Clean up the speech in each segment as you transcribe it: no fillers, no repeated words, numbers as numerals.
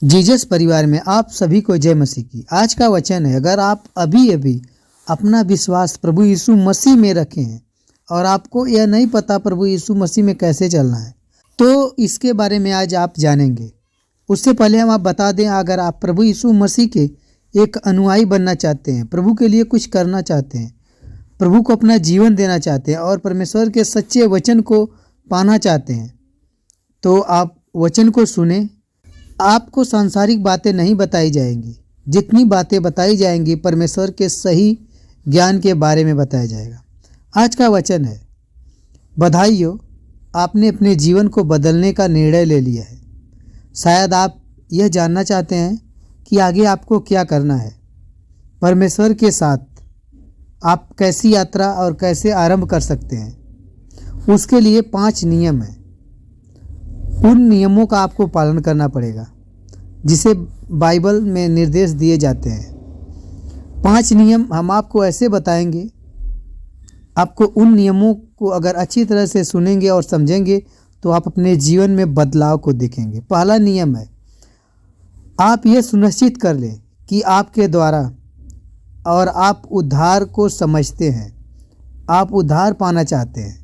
Jesus परिवार में आप सभी को जय मसीह की। आज का वचन है, अगर आप अभी अभी अपना विश्वास प्रभु यीशु मसीह में रखे हैं और आपको यह नहीं पता प्रभु यीशु मसीह में कैसे चलना है, तो इसके बारे में आज आप जानेंगे। उससे पहले हम आप बता दें, अगर आप प्रभु यीशु मसीह के एक अनुयायी बनना चाहते हैं, प्रभु के लिए कुछ करना चाहते हैं, प्रभु को अपना जीवन देना चाहते हैं और परमेश्वर के सच्चे वचन को पाना चाहते हैं, तो आप वचन को सुने। आपको सांसारिक बातें नहीं बताई जाएंगी, जितनी बातें बताई जाएंगी परमेश्वर के सही ज्ञान के बारे में बताया जाएगा। आज का वचन है, बधाई हो, आपने अपने जीवन को बदलने का निर्णय ले लिया है। शायद आप यह जानना चाहते हैं कि आगे आपको क्या करना है। परमेश्वर के साथ आप कैसी यात्रा और कैसे आरंभ कर सकते हैं। उसके लिए 5 नियम हैं। उन नियमों का आपको पालन करना पड़ेगा जिसे बाइबल में निर्देश दिए जाते हैं। 5 नियम हम आपको ऐसे बताएंगे, आपको उन नियमों को अगर अच्छी तरह से सुनेंगे और समझेंगे तो आप अपने जीवन में बदलाव को देखेंगे। पहला नियम है, आप ये सुनिश्चित कर लें कि आपके द्वारा और आप उद्धार को समझते हैं, आप उद्धार पाना चाहते हैं।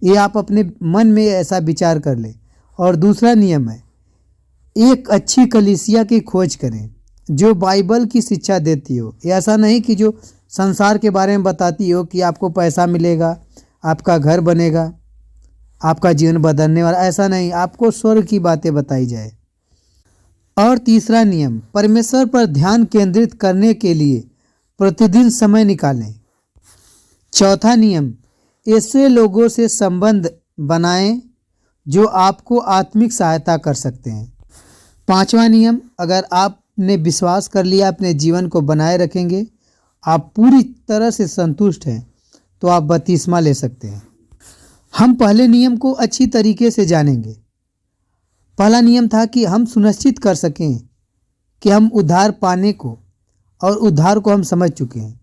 ये आप अपने मन में ऐसा विचार कर लें। और दूसरा नियम है, एक अच्छी कलीसिया की खोज करें जो बाइबल की शिक्षा देती हो। ऐसा नहीं कि जो संसार के बारे में बताती हो कि आपको पैसा मिलेगा, आपका घर बनेगा, आपका जीवन बदलने वाला, ऐसा नहीं। आपको स्वर्ग की बातें बताई जाए। और तीसरा नियम, परमेश्वर पर ध्यान केंद्रित करने के लिए प्रतिदिन समय निकालें। चौथा नियम, ऐसे लोगों से संबंध बनाएं जो आपको आत्मिक सहायता कर सकते हैं। 5वां नियम, अगर आपने विश्वास कर लिया, अपने जीवन को बनाए रखेंगे, आप पूरी तरह से संतुष्ट हैं, तो आप बपतिस्मा ले सकते हैं। हम पहले नियम को अच्छी तरीके से जानेंगे। पहला नियम था कि हम सुनिश्चित कर सकें कि हम उद्धार पाने को और उद्धार को हम समझ चुके हैं।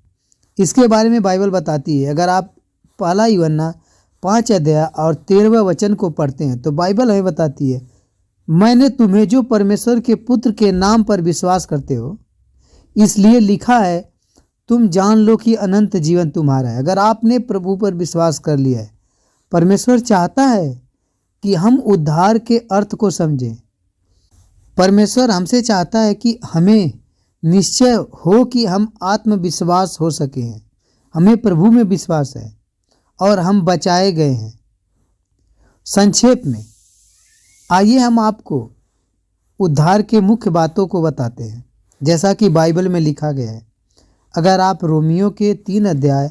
इसके बारे में बाइबल बताती है। अगर आप पहला यूहन्ना 5 अध्याय और 13वें वचन को पढ़ते हैं तो बाइबल हमें बताती है, मैंने तुम्हें जो परमेश्वर के पुत्र के नाम पर विश्वास करते हो इसलिए लिखा है, तुम जान लो कि अनंत जीवन तुम्हारा है। अगर आपने प्रभु पर विश्वास कर लिया है, परमेश्वर चाहता है कि हम उद्धार के अर्थ को समझें। परमेश्वर हमसे चाहता है कि हमें निश्चय हो कि हम आत्मविश्वास हो सके हैं, हमें प्रभु में विश्वास है और हम बचाए गए हैं। संक्षेप में आइए हम आपको उद्धार के मुख्य बातों को बताते हैं, जैसा कि बाइबल में लिखा गया है। अगर आप रोमियो के 3 अध्याय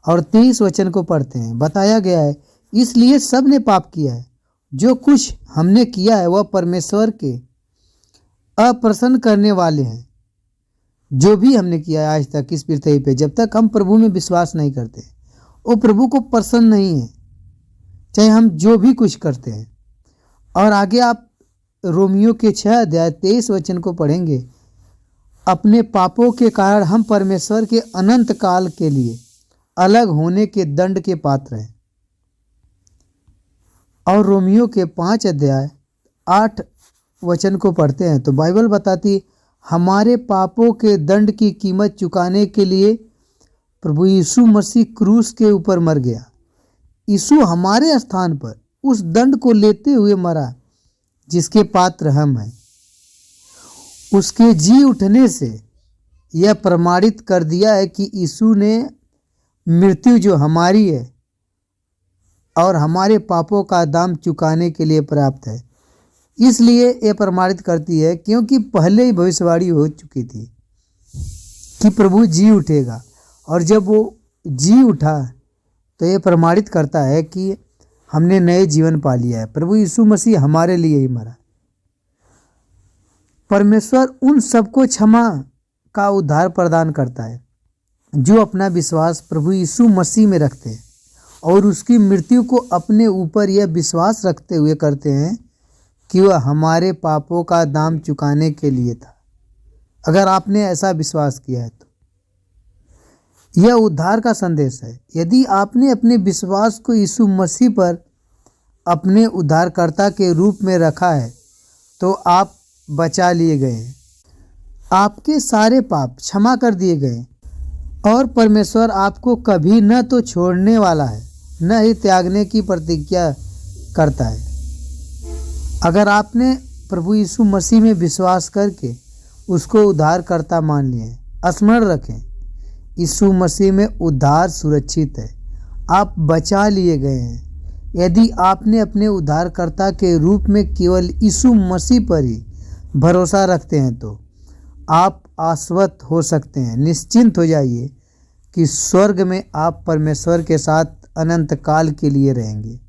और 23 वचन को पढ़ते हैं, बताया गया है, इसलिए सब ने पाप किया है। जो कुछ हमने किया है वह परमेश्वर के अप्रसन्न करने वाले हैं। जो भी हमने किया है आज तक इस पृथ्वी पे, जब तक हम प्रभु में विश्वास नहीं करते, वो प्रभु को प्रसन्न नहीं है, चाहे हम जो भी कुछ करते हैं। और आगे आप रोमियो के 6 अध्याय 23 वचन को पढ़ेंगे, अपने पापों के कारण हम परमेश्वर के अनंत काल के लिए अलग होने के दंड के पात्र हैं। और रोमियो के 5 अध्याय 8 वचन को पढ़ते हैं तो बाइबल बताती, हमारे पापों के दंड की कीमत चुकाने के लिए प्रभु यीशु मसीह क्रूस के ऊपर मर गया। यीशु हमारे स्थान पर उस दंड को लेते हुए मरा जिसके पात्र हम हैं। उसके जी उठने से यह प्रमाणित कर दिया है कि यीशु ने मृत्यु जो हमारी है और हमारे पापों का दाम चुकाने के लिए पर्याप्त है। इसलिए यह प्रमाणित करती है, क्योंकि पहले ही भविष्यवाणी हो चुकी थी कि प्रभु जी उठेगा, और जब वो जी उठा तो ये प्रमाणित करता है कि हमने नए जीवन पा लिया है। प्रभु यीशु मसीह हमारे लिए ही मरा। परमेश्वर उन सबको क्षमा का उद्धार प्रदान करता है जो अपना विश्वास प्रभु यीशु मसीह में रखते हैं और उसकी मृत्यु को अपने ऊपर यह विश्वास रखते हुए करते हैं कि वह हमारे पापों का दाम चुकाने के लिए था। अगर आपने ऐसा विश्वास किया है तो यह उद्धार का संदेश है। यदि आपने अपने विश्वास को यीशु मसीह पर अपने उद्धारकर्ता के रूप में रखा है तो आप बचा लिए गए हैं, आपके सारे पाप क्षमा कर दिए गए और परमेश्वर आपको कभी न तो छोड़ने वाला है न ही त्यागने की प्रतिज्ञा करता है। अगर आपने प्रभु यीशु मसीह में विश्वास करके उसको उद्धारकर्ता मान लिया है, स्मरण रखें यीशु मसीह में उद्धार सुरक्षित है, आप बचा लिए गए हैं। यदि आपने अपने उद्धारकर्ता के रूप में केवल यीशु मसीह पर ही भरोसा रखते हैं तो आप आश्वस्त हो सकते हैं, निश्चिंत हो जाइए कि स्वर्ग में आप परमेश्वर के साथ अनंत काल के लिए रहेंगे।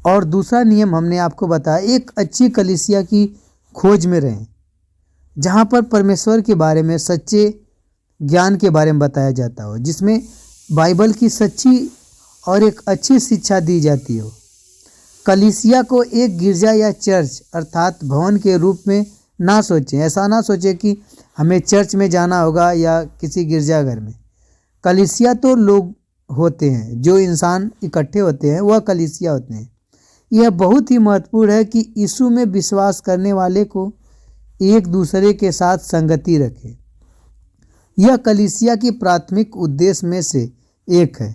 और दूसरा नियम हमने आपको बताया, एक अच्छी कलीसिया की खोज में रहें जहाँ पर परमेश्वर के बारे में सच्चे ज्ञान के बारे में बताया जाता हो, जिसमें बाइबल की सच्ची और एक अच्छी शिक्षा दी जाती हो। कलीसिया को एक गिरजा या चर्च अर्थात भवन के रूप में ना सोचें। ऐसा ना सोचें कि हमें चर्च में जाना होगा या किसी गिरजाघर में। कलीसिया तो लोग होते हैं, जो इंसान इकट्ठे होते हैं वह कलीसिया होते हैं। यह बहुत ही महत्वपूर्ण है कि यीशु में विश्वास करने वाले को एक दूसरे के साथ संगति रखें। यह कलीसिया की प्राथमिक उद्देश्य में से एक है।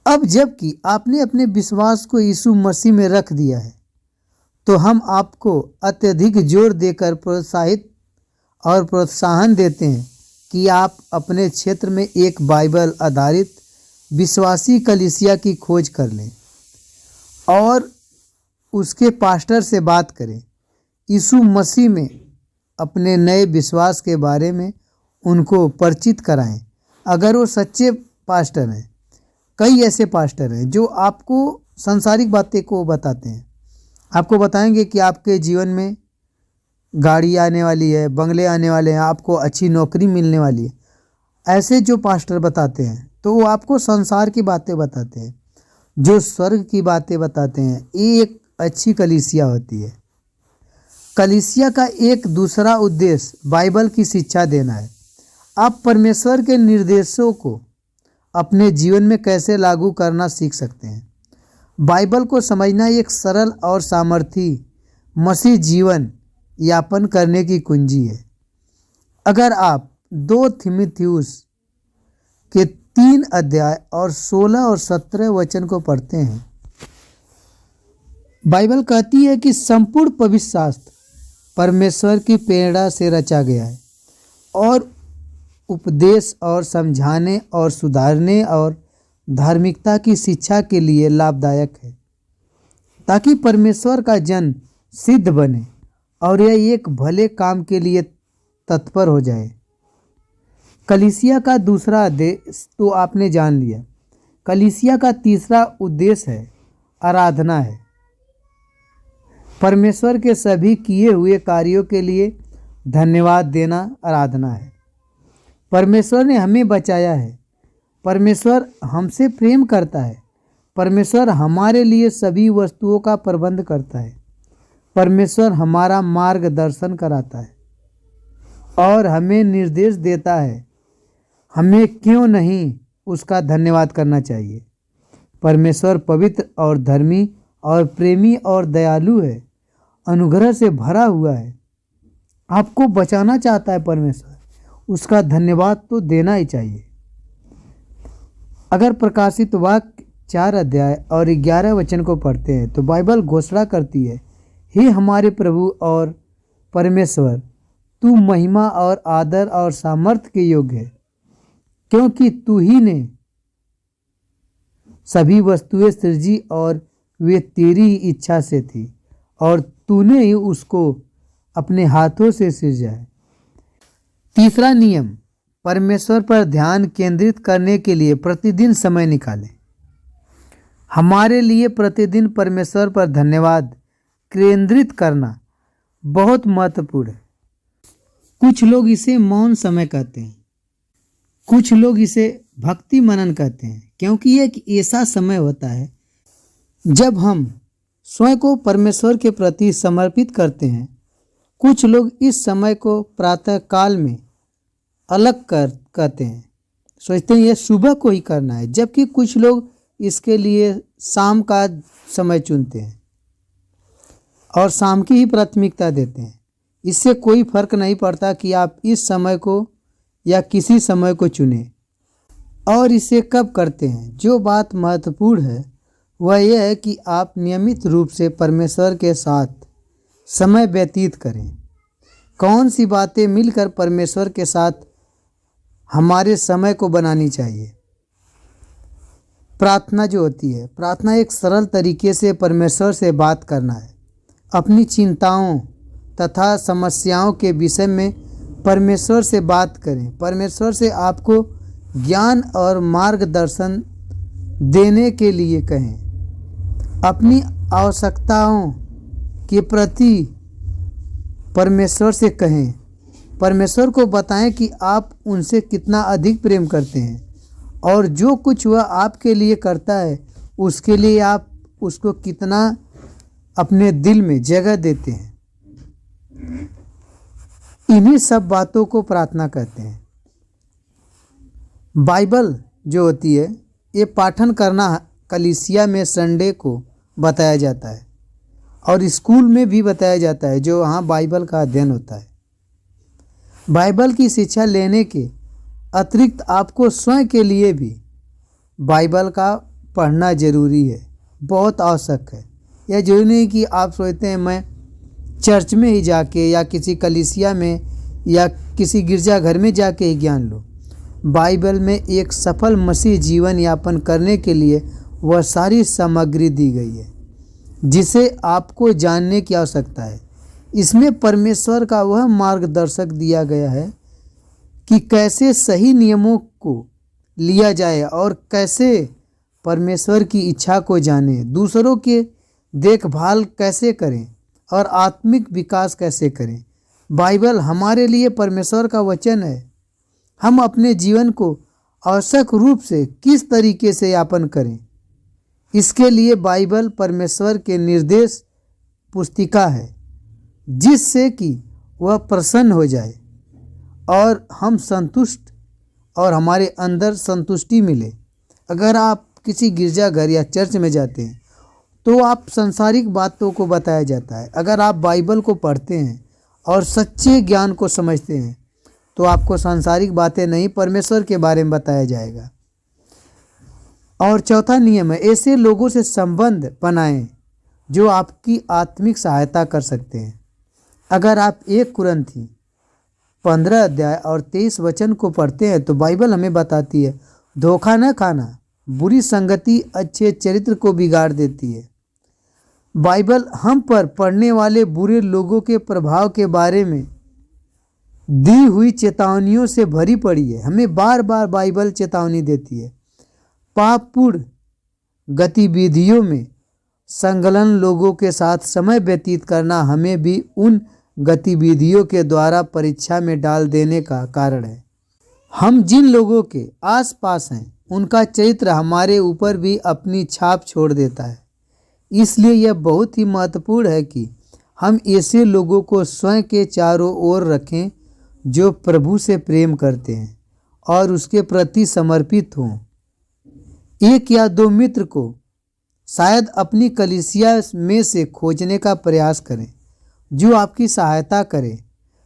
अब जबकि आपने अपने विश्वास को यीशु मसीह में रख दिया है तो हम आपको अत्यधिक जोर देकर प्रोत्साहित और प्रोत्साहन देते हैं कि आप अपने क्षेत्र में एक बाइबल आधारित विश्वासी कलीसिया की खोज कर लें और उसके पास्टर से बात करें। यीशु मसीह में अपने नए विश्वास के बारे में उनको परिचित कराएं। अगर वो सच्चे पास्टर हैं, कई ऐसे पास्टर हैं जो आपको सांसारिक बातें को बताते हैं, आपको बताएंगे कि आपके जीवन में गाड़ी आने वाली है, बंगले आने वाले हैं, आपको अच्छी नौकरी मिलने वाली है। ऐसे जो पास्टर बताते हैं तो वो आपको संसार की बातें बताते हैं, जो स्वर्ग की बातें बताते हैं। ये एक अच्छी कलीसिया होती है। कलीसिया का एक दूसरा उद्देश्य बाइबल की शिक्षा देना है। आप परमेश्वर के निर्देशों को अपने जीवन में कैसे लागू करना सीख सकते हैं। बाइबल को समझना एक सरल और सामर्थी मसीह जीवन यापन करने की कुंजी है। अगर आप 2 तीमुथियुस के 3 अध्याय और 16 और 17 वचन को पढ़ते हैं, बाइबल कहती है कि संपूर्ण पवित्र शास्त्र परमेश्वर की प्रेरणा से रचा गया है और उपदेश और समझाने और सुधारने और धार्मिकता की शिक्षा के लिए लाभदायक है, ताकि परमेश्वर का जन सिद्ध बने और यह एक भले काम के लिए तत्पर हो जाए। कलीसिया का दूसरा उद्देश्य तो आपने जान लिया। कलीसिया का तीसरा उद्देश्य है आराधना है। परमेश्वर के सभी किए हुए कार्यों के लिए धन्यवाद देना आराधना है। परमेश्वर ने हमें बचाया है, परमेश्वर हमसे प्रेम करता है, परमेश्वर हमारे लिए सभी वस्तुओं का प्रबंध करता है, परमेश्वर हमारा मार्गदर्शन कराता है और हमें निर्देश देता है। हमें क्यों नहीं उसका धन्यवाद करना चाहिए। परमेश्वर पवित्र और धर्मी और प्रेमी और दयालु है, अनुग्रह से भरा हुआ है। आपको बचाना चाहता है परमेश्वर, उसका धन्यवाद तो देना ही चाहिए। अगर प्रकाशित वाक्य 4 अध्याय और 11 वचन को पढ़ते हैं तो बाइबल घोषणा करती है, हे हमारे प्रभु और परमेश्वर, तू महिमा और आदर और सामर्थ्य के योग्य है, क्योंकि तू ही ने सभी वस्तुएं सृजी और वे तेरी ही इच्छा से थी और तूने ही उसको अपने हाथों से सृजा है। तीसरा नियम, परमेश्वर पर ध्यान केंद्रित करने के लिए प्रतिदिन समय निकालें। हमारे लिए प्रतिदिन परमेश्वर पर धन्यवाद केंद्रित करना बहुत महत्वपूर्ण है। कुछ लोग इसे मौन समय कहते हैं, कुछ लोग इसे भक्ति मनन कहते हैं, क्योंकि ये एक ऐसा समय होता है जब हम स्वयं को परमेश्वर के प्रति समर्पित करते हैं। कुछ लोग इस समय को प्रातः काल में अलग कहते हैं, सोचते हैं ये सुबह को ही करना है, जबकि कुछ लोग इसके लिए शाम का समय चुनते हैं। और शाम की ही प्राथमिकता देते हैं। इससे कोई फर्क नहीं पड़ता कि आप इस समय को या किसी समय को चुनें और इसे कब करते हैं। जो बात महत्वपूर्ण है वह यह है कि आप नियमित रूप से परमेश्वर के साथ समय व्यतीत करें। कौन सी बातें मिलकर परमेश्वर के साथ हमारे समय को बनानी चाहिए। प्रार्थना जो होती है, प्रार्थना एक सरल तरीके से परमेश्वर से बात करना है। अपनी चिंताओं तथा समस्याओं के विषय में परमेश्वर से बात करें। परमेश्वर से आपको ज्ञान और मार्गदर्शन देने के लिए कहें। अपनी आवश्यकताओं के प्रति परमेश्वर से कहें। परमेश्वर को बताएं कि आप उनसे कितना अधिक प्रेम करते हैं और जो कुछ वह आपके लिए करता है उसके लिए आप उसको कितना अपने दिल में जगह देते हैं। इन्हीं सब बातों को प्रार्थना कहते हैं। बाइबल जो होती है ये पाठन करना कलीसिया में संडे को बताया जाता है और स्कूल में भी बताया जाता है जो वहाँ बाइबल का अध्ययन होता है। बाइबल की शिक्षा लेने के अतिरिक्त आपको स्वयं के लिए भी बाइबल का पढ़ना जरूरी है, बहुत आवश्यक है। यह जरूरी नहीं कि आप सोचते हैं मैं चर्च में ही जाके या किसी कलीसिया में या किसी गिरजाघर में जाके ही ज्ञान लो। बाइबल में एक सफल मसीह जीवन यापन करने के लिए वह सारी सामग्री दी गई है जिसे आपको जानने की आवश्यकता है। इसमें परमेश्वर का वह मार्गदर्शक दिया गया है कि कैसे सही नियमों को लिया जाए और कैसे परमेश्वर की इच्छा को जाने, दूसरों के देखभाल कैसे करें और आत्मिक विकास कैसे करें। बाइबल हमारे लिए परमेश्वर का वचन है। हम अपने जीवन को आवश्यक रूप से किस तरीके से यापन करें, इसके लिए बाइबल परमेश्वर के निर्देश पुस्तिका है जिससे कि वह प्रसन्न हो जाए और हम संतुष्ट और हमारे अंदर संतुष्टि मिले। अगर आप किसी गिरजाघर या चर्च में जाते हैं तो आप सांसारिक बातों को बताया जाता है। अगर आप बाइबल को पढ़ते हैं और सच्चे ज्ञान को समझते हैं तो आपको सांसारिक बातें नहीं, परमेश्वर के बारे में बताया जाएगा। और चौथा नियम है, ऐसे लोगों से संबंध बनाएं जो आपकी आत्मिक सहायता कर सकते हैं। अगर आप 1 कुरिन्थी 15 अध्याय और 23 वचन को पढ़ते हैं तो बाइबल हमें बताती है धोखा न खाना, बुरी संगति अच्छे चरित्र को बिगाड़ देती है। बाइबल हम पर पड़ने वाले बुरे लोगों के प्रभाव के बारे में दी हुई चेतावनियों से भरी पड़ी है। हमें बार बार बाइबल चेतावनी देती है। पापपूर्ण गतिविधियों में संलग्न लोगों के साथ समय व्यतीत करना हमें भी उन गतिविधियों के द्वारा परीक्षा में डाल देने का कारण है। हम जिन लोगों के आसपास हैं उनका चरित्र हमारे ऊपर भी अपनी छाप छोड़ देता है। इसलिए यह बहुत ही महत्वपूर्ण है कि हम ऐसे लोगों को स्वयं के चारों ओर रखें जो प्रभु से प्रेम करते हैं और उसके प्रति समर्पित हों। 1 या 2 मित्र को शायद अपनी कलीसिया में से खोजने का प्रयास करें जो आपकी सहायता करे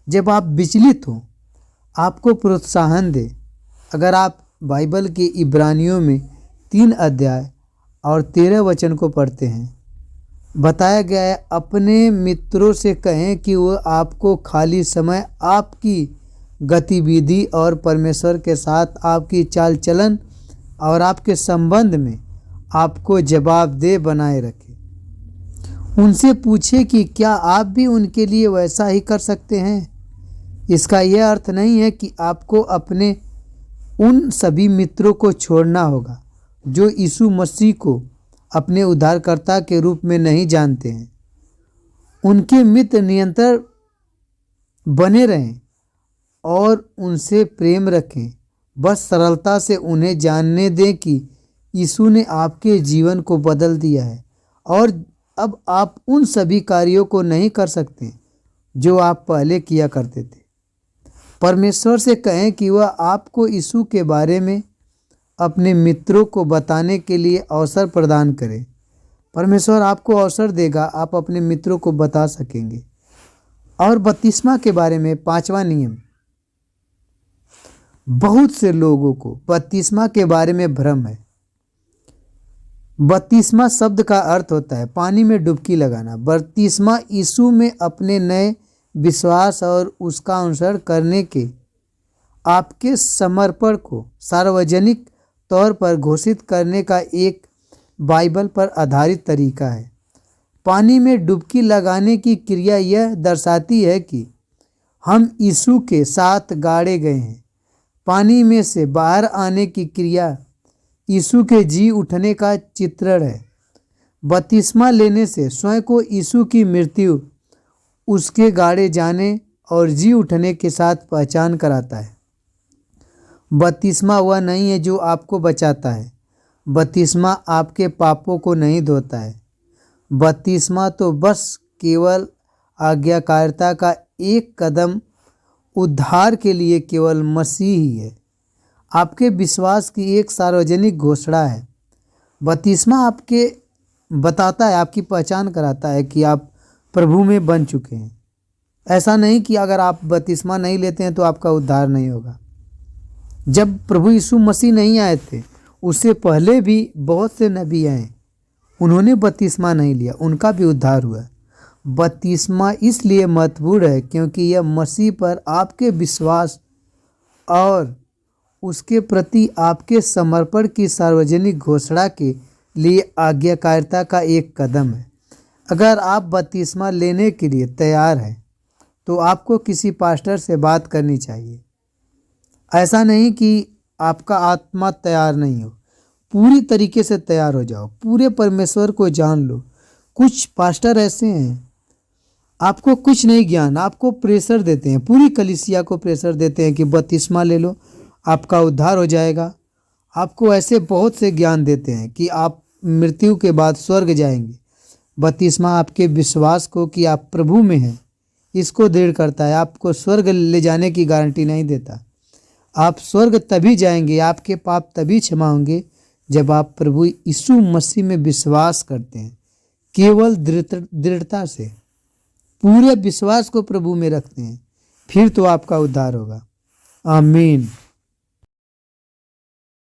जब आप विचलित हों, आपको प्रोत्साहन दे। अगर आप बाइबल के इब्रानियों में 3 अध्याय और 13 वचन को पढ़ते हैं, बताया गया है अपने मित्रों से कहें कि वह आपको खाली समय, आपकी गतिविधि और परमेश्वर के साथ आपकी चाल चलन और आपके संबंध में आपको जवाबदेह बनाए रखें। उनसे पूछे कि क्या आप भी उनके लिए वैसा ही कर सकते हैं। इसका यह अर्थ नहीं है कि आपको अपने उन सभी मित्रों को छोड़ना होगा जो यीशु मसीह को अपने उद्धारकर्ता के रूप में नहीं जानते हैं। उनके मित्र निरंतर बने रहें और उनसे प्रेम रखें। बस सरलता से उन्हें जानने दें कि यीशु ने आपके जीवन को बदल दिया है और अब आप उन सभी कार्यों को नहीं कर सकते जो आप पहले किया करते थे। परमेश्वर से कहें कि वह आपको यीशु के बारे में अपने मित्रों को बताने के लिए अवसर प्रदान करे परमेश्वर आपको अवसर देगा, आप अपने मित्रों को बता सकेंगे। और बपतिस्मा के बारे में 5वां नियम, बहुत से लोगों को बपतिस्मा के बारे में भ्रम है। बपतिस्मा शब्द का अर्थ होता है पानी में डुबकी लगाना। बपतिस्मा यीशु में अपने नए विश्वास और उसका अनुसरण करने के आपके समर्पण को सार्वजनिक तौर पर घोषित करने का एक बाइबल पर आधारित तरीका है। पानी में डुबकी लगाने की क्रिया यह दर्शाती है कि हम यीशु के साथ गाड़े गए हैं। पानी में से बाहर आने की क्रिया यीशु के जी उठने का चित्रण है। बपतिस्मा लेने से स्वयं को यीशु की मृत्यु, उसके गाड़े जाने और जी उठने के साथ पहचान कराता है। बपतिस्मा वह नहीं है जो आपको बचाता है। बपतिस्मा आपके पापों को नहीं धोता है। बपतिस्मा तो बस केवल आज्ञाकारिता का एक कदम उद्धार के लिए केवल मसीह ही है। आपके विश्वास की एक सार्वजनिक घोषणा है। बपतिस्मा आपके बताता है, आपकी पहचान कराता है कि आप प्रभु में बन चुके हैं। ऐसा नहीं कि अगर आप बपतिस्मा नहीं लेते हैं तो आपका उद्धार नहीं होगा। जब प्रभु यीशु मसीह नहीं आए थे, उससे पहले भी बहुत से नबी आए, उन्होंने बपतिस्मा नहीं लिया, उनका भी उद्धार हुआ। बपतिस्मा इसलिए महत्वपूर्ण है क्योंकि यह मसीह पर आपके विश्वास और उसके प्रति आपके समर्पण की सार्वजनिक घोषणा के लिए आज्ञाकारिता का एक कदम है। अगर आप बपतिस्मा लेने के लिए तैयार हैं तो आपको किसी पास्टर से बात करनी चाहिए। ऐसा नहीं कि आपका आत्मा तैयार नहीं हो, पूरी तरीके से तैयार हो जाओ, पूरे परमेश्वर को जान लो। कुछ पास्टर ऐसे हैं, आपको कुछ नहीं ज्ञान, आपको प्रेशर देते हैं, पूरी कलीसिया को प्रेशर देते हैं कि बपतिस्मा ले लो, आपका उद्धार हो जाएगा। आपको ऐसे बहुत से ज्ञान देते हैं कि आप मृत्यु के बाद स्वर्ग जाएंगे। बपतिस्मा आपके विश्वास को कि आप प्रभु में हैं, इसको दृढ़ करता है, आपको स्वर्ग ले जाने की गारंटी नहीं देता। आप स्वर्ग तभी जाएंगे, आपके पाप तभी क्षमा होंगे जब आप प्रभु यीशु मसीह में विश्वास करते हैं। केवल दृढ़ता से पूरे विश्वास को प्रभु में रखते हैं, फिर तो आपका उद्धार होगा। आमीन।